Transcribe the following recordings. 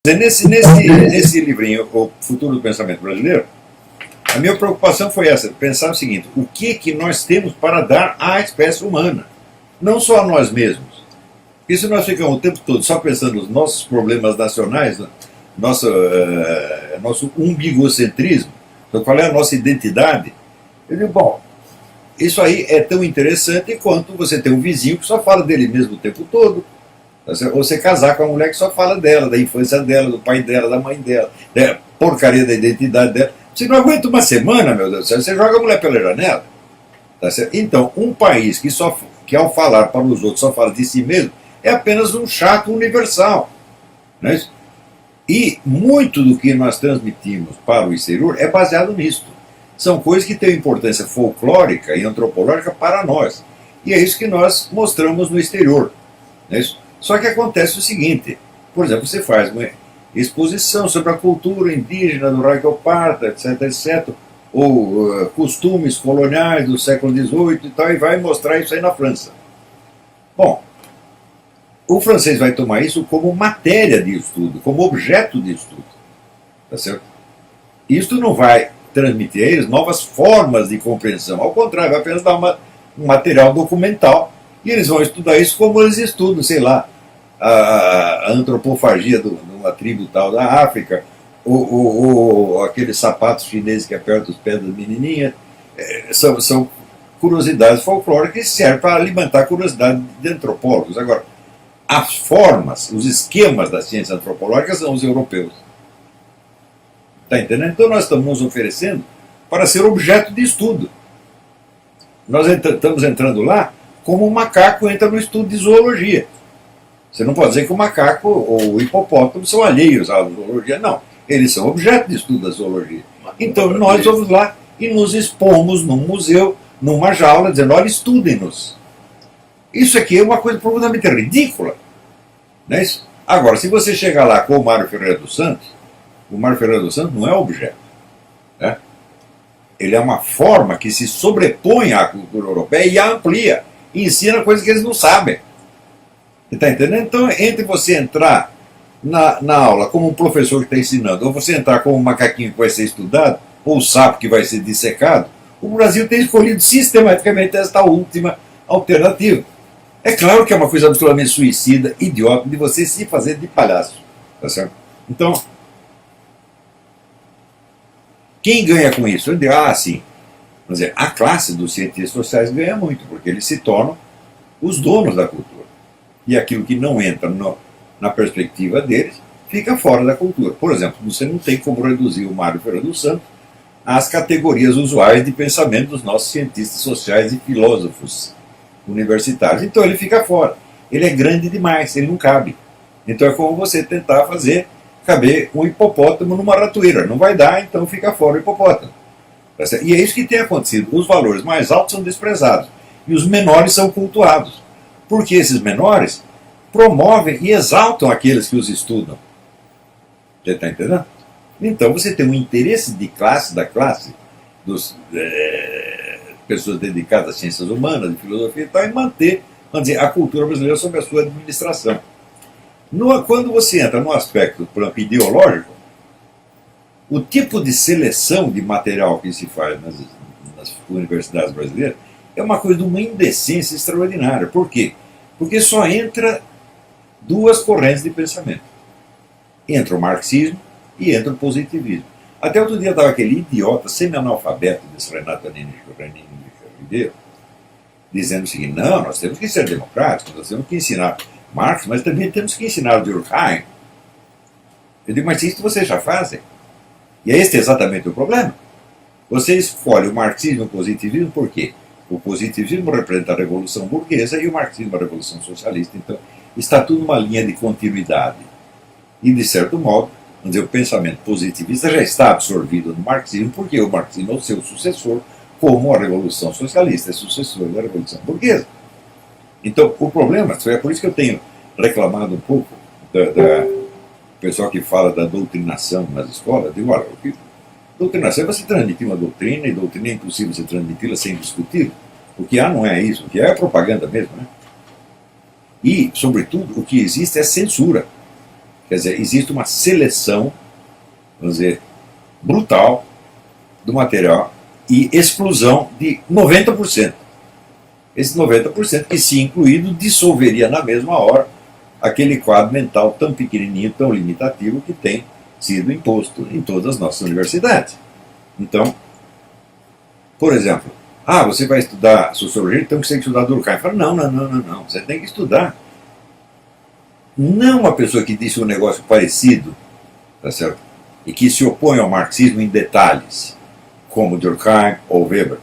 Nesse livrinho, O Futuro do Pensamento Brasileiro, a minha preocupação foi essa, pensar o seguinte: o que nós temos para dar à espécie humana? Não só a nós mesmos. Porque se nós ficamos o tempo todo só pensando nos nossos problemas nacionais, nosso umbigocentrismo, então qual é a nossa identidade? Eu digo, bom, isso aí é tão interessante quanto você ter um vizinho que só fala dele mesmo o tempo todo. Ou você casar com uma mulher que só fala dela, da infância dela, do pai dela, da mãe dela, da porcaria da identidade dela. Você não aguenta uma semana, meu Deus do céu, você joga a mulher pela janela. Tá certo? Então, um país que ao falar para os outros só fala de si mesmo, é apenas um chato universal. Não é isso? E muito do que nós transmitimos para o exterior é baseado nisto. São coisas que têm importância folclórica e antropológica para nós. E é isso que nós mostramos no exterior. Não é isso? Só que acontece o seguinte: por exemplo, você faz uma exposição sobre a cultura indígena do Raio Parta, etc, etc, ou costumes coloniais do século XVIII e tal, e vai mostrar isso aí na França. Bom, o francês vai tomar isso como matéria de estudo, como objeto de estudo. Tá certo? Isto não vai transmitir a eles novas formas de compreensão, ao contrário, vai apenas dar um material documental. E eles vão estudar isso como eles estudam, sei lá, a antropofagia de uma tribo tal da África, ou aqueles sapatos chineses que apertam os pés das menininhas. São curiosidades folclóricas que servem para alimentar a curiosidade de antropólogos. Agora, as formas, os esquemas da ciência antropológica são os europeus. Está entendendo? Então nós estamos nos oferecendo para ser objeto de estudo. Nós estamos entrando lá como o macaco entra no estudo de zoologia. Você não pode dizer que o macaco ou o hipopótamo são alheios à zoologia. Não, eles são objeto de estudo da zoologia. Então nós vamos lá e nos expomos num museu, numa jaula, dizendo, olha, estudem-nos. Isso aqui é uma coisa profundamente ridícula. Não é isso? Agora, se você chegar lá com o Mário Ferreira dos Santos, o Mário Ferreira dos Santos não é objeto. Né? Ele é uma forma que se sobrepõe à cultura europeia e a amplia. E ensina coisas que eles não sabem. Está entendendo? Então, entre você entrar na aula como um professor que está ensinando, ou você entrar como um macaquinho que vai ser estudado, ou o sapo que vai ser dissecado, o Brasil tem escolhido sistematicamente esta última alternativa. É claro que é uma coisa absolutamente suicida, idiota, de você se fazer de palhaço. Tá certo? Então, quem ganha com isso? Eu digo, sim. Quer dizer, a classe dos cientistas sociais ganha muito, porque eles se tornam os donos da cultura. E aquilo que não entra na perspectiva deles fica fora da cultura. Por exemplo, você não tem como reduzir o Mário Ferreira dos Santos às categorias usuais de pensamento dos nossos cientistas sociais e filósofos universitários. Então ele fica fora. Ele é grande demais, ele não cabe. Então é como você tentar fazer caber um hipopótamo numa ratoeira. Não vai dar, então fica fora o hipopótamo. E é isso que tem acontecido. Os valores mais altos são desprezados e os menores são cultuados. Porque esses menores promovem e exaltam aqueles que os estudam. Você está entendendo? Então você tem um interesse de classe, da classe, dos pessoas dedicadas às ciências humanas, de filosofia e tal, em manter, vamos dizer, a cultura brasileira sob a sua administração. Quando você entra no aspecto, por exemplo, ideológico, o tipo de seleção de material que se faz nas universidades brasileiras é uma coisa de uma indecência extraordinária. Por quê? Porque só entra duas correntes de pensamento. Entra o marxismo e entra o positivismo. Até outro dia estava aquele idiota semi-analfabeto desse Renato Anini Ribeiro dizendo o seguinte: não, nós temos que ser democráticos, nós temos que ensinar Marx, mas também temos que ensinar o Durkheim. Eu digo, mas isso vocês já fazem. E este é exatamente o problema. Você escolhe o marxismo e o positivismo por quê? O positivismo representa a revolução burguesa e o marxismo a revolução socialista. Então, está tudo numa linha de continuidade. E, de certo modo, vamos dizer, o pensamento positivista já está absorvido no marxismo, porque o marxismo é o seu sucessor, como a revolução socialista é sucessor da revolução burguesa. Então, o problema, é por isso que eu tenho reclamado um pouco do pessoal que fala da doutrinação nas escolas. Eu digo, olha, doutrinação é você transmitir uma doutrina, e doutrina é impossível você transmiti-la sem discutir. O que há não é isso, o que é propaganda mesmo. Né? E, sobretudo, o que existe é censura. Quer dizer, existe uma seleção, vamos dizer, brutal do material e exclusão de 90%. Esse 90% que, se incluído, dissolveria na mesma hora aquele quadro mental tão pequenininho, tão limitativo que tem sido imposto em todas as nossas universidades. Então, por exemplo, você vai estudar sociologia, então você tem que estudar Durkheim. Fala, não, você tem que estudar. Não uma pessoa que disse um negócio parecido, tá certo? E que se opõe ao marxismo em detalhes, como Durkheim ou Weber.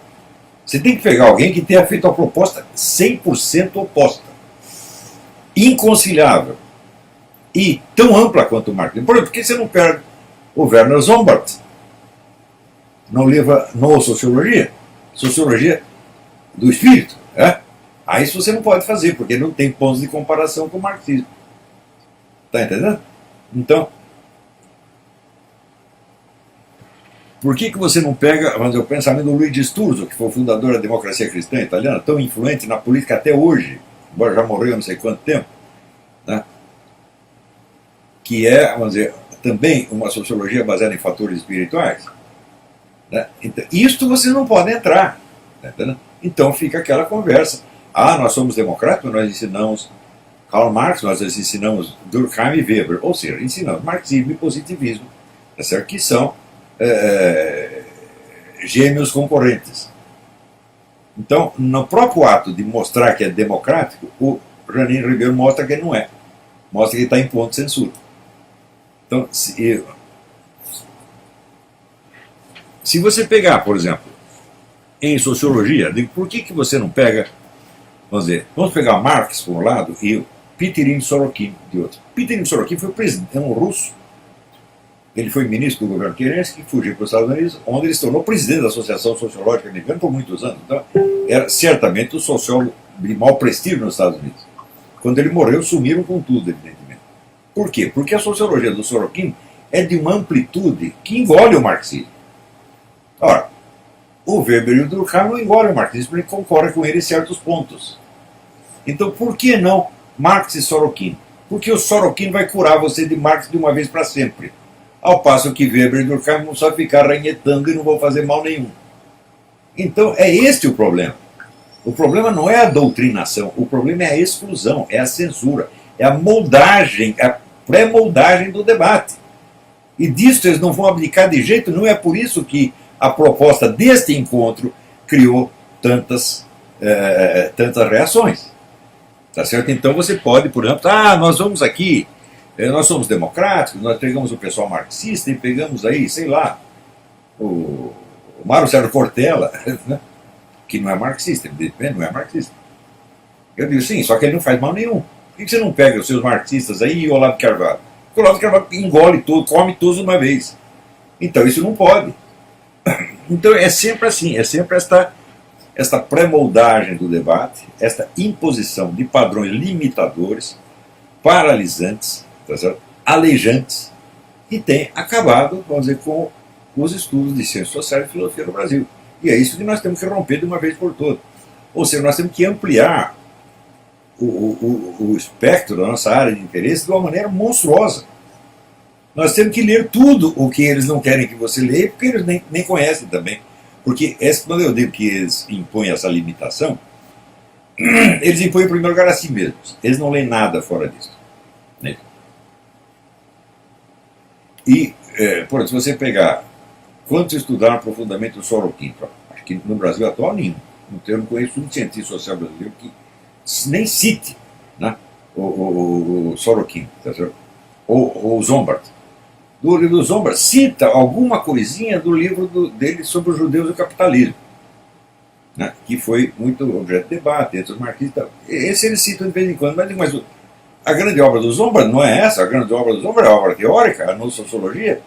Você tem que pegar alguém que tenha feito a proposta 100% oposta, inconciliável e tão ampla quanto o marxismo. Por exemplo, por que você não pega o Werner Sombart no livro No Sociologia? Sociologia do espírito. Aí isso você não pode fazer, porque não tem pontos de comparação com o marxismo. Está entendendo? Então, por que você não pega, vamos dizer, o pensamento do Luigi Sturzo, que foi o fundador da democracia cristã italiana, tão influente na política até hoje, embora já morreu há não sei quanto tempo, né? Que é, vamos dizer, também uma sociologia baseada em fatores espirituais. Né? Então, isto você não pode entrar. Tá entendendo? Então fica aquela conversa. Nós somos democratas, nós ensinamos Karl Marx, nós ensinamos Durkheim e Weber, ou seja, ensinamos marxismo e positivismo, tá certo? Que são gêmeos concorrentes. Então, no próprio ato de mostrar que é democrático, o Janine Ribeiro mostra que não é. Mostra que está impondo censura. Então, se você pegar, por exemplo, em sociologia, por que você não pega, vamos pegar Marx por um lado e o Piotr Sorokin de outro. Piotr Sorokin foi presidente, um russo. Ele foi ministro do governo Kerensky, fugiu para os Estados Unidos, onde ele se tornou presidente da Associação Sociológica Americana por muitos anos. Então, era certamente o sociólogo de maior prestígio nos Estados Unidos. Quando ele morreu, sumiram com tudo, evidentemente. Por quê? Porque a sociologia do Sorokin é de uma amplitude que engole o marxismo. Ora, o Weber e o Durkheim não engolem o marxismo, ele concorda com ele em certos pontos. Então, por que não Marx e Sorokin? Porque o Sorokin vai curar você de Marx de uma vez para sempre. Ao passo que Weber e Durkheim vão só ficar ranhetando e não vão fazer mal nenhum. Então, é este o problema. O problema não é a doutrinação, o problema é a exclusão, é a censura, é a moldagem, é a pré-moldagem do debate. E disso eles não vão abdicar de jeito nenhum, é por isso que a proposta deste encontro criou tantas reações. Tá certo? Então você pode, por exemplo, nós vamos aqui, nós somos democráticos, nós pegamos o pessoal marxista e pegamos aí, sei lá, o Mário Sérgio Cortella, né? Que não é marxista, evidentemente não é marxista. Eu digo, sim, só que ele não faz mal nenhum. Por que você não pega os seus marxistas aí e o Olavo de Carvalho? Porque o Olavo de Carvalho engole tudo, come todos de uma vez. Então isso não pode. Então é sempre assim, é sempre esta pré-moldagem do debate, esta imposição de padrões limitadores, paralisantes, tá certo? Alejantes, que tem acabado, vamos dizer, com os estudos de ciências sociais e filosofia no Brasil. E é isso que nós temos que romper de uma vez por todas. Ou seja, nós temos que ampliar o espectro da nossa área de interesse de uma maneira monstruosa. Nós temos que ler tudo o que eles não querem que você leia, porque eles nem conhecem também. Porque quando eu digo que eles impõem essa limitação, eles impõem em primeiro lugar a si mesmos. Eles não leem nada fora disso. Né? E, por exemplo, se você pegar quantos estudaram profundamente o Sorokin, acho que no Brasil atual nenhum. Eu não conheço um cientista social brasileiro que nem cite, né, o Sorokin, tá certo? Ou o Zombart. Do livro do Zombart, cita alguma coisinha do livro dele sobre os judeus e o capitalismo, né, que foi muito objeto de debate entre os marxistas. Esse eles citam de vez em quando, mas a grande obra do Zombart não é essa. A grande obra do Zombart é a obra teórica, a nossa sociologia.